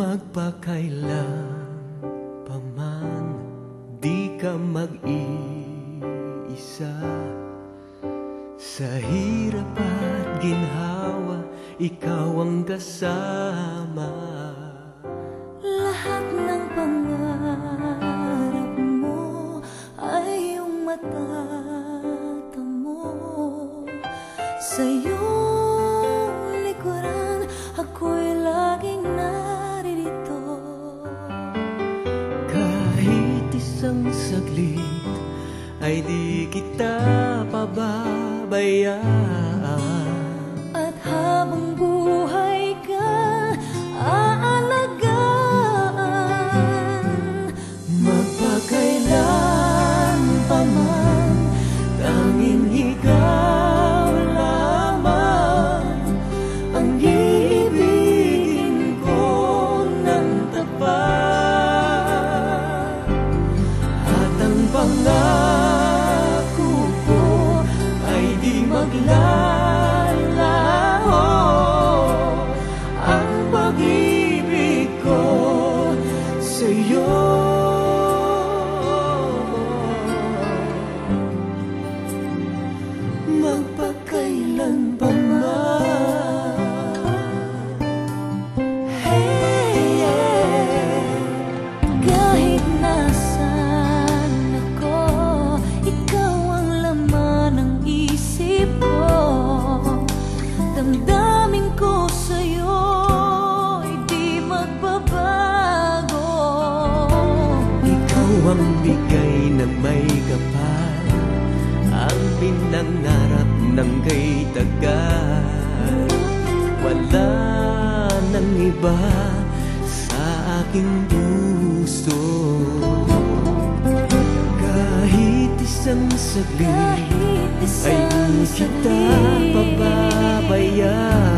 Magpakailan pa man di ka mag-iisa. Sa hirap at ginhawa, ikaw ang kasama. Lahat ng pangarap mo ay iyong matatamo. Sa iyong likuran, ako'y laging naririto. Kahit isang saglit ay di kita pababayaan. At habang buhay ka, aalagaan. Magpakailan pa man, tanging ikaw lamang ang iibigin ko ng tapat. At ang pangako ko ay di maglalaho. Ang pag-ibig ko sa'yo magpakailan pa man. Hey, kahit nasaan ako, ikaw ang laman ng isip ko. Damdamin ko sa'yo'y di magbabago. Ikaw ang bigay na may kapal, ang pinangarap ng kay tagal. Wala nang iba sa aking puso. Kahit isang saglit Kahit ay isang di kita saglit pababayaan.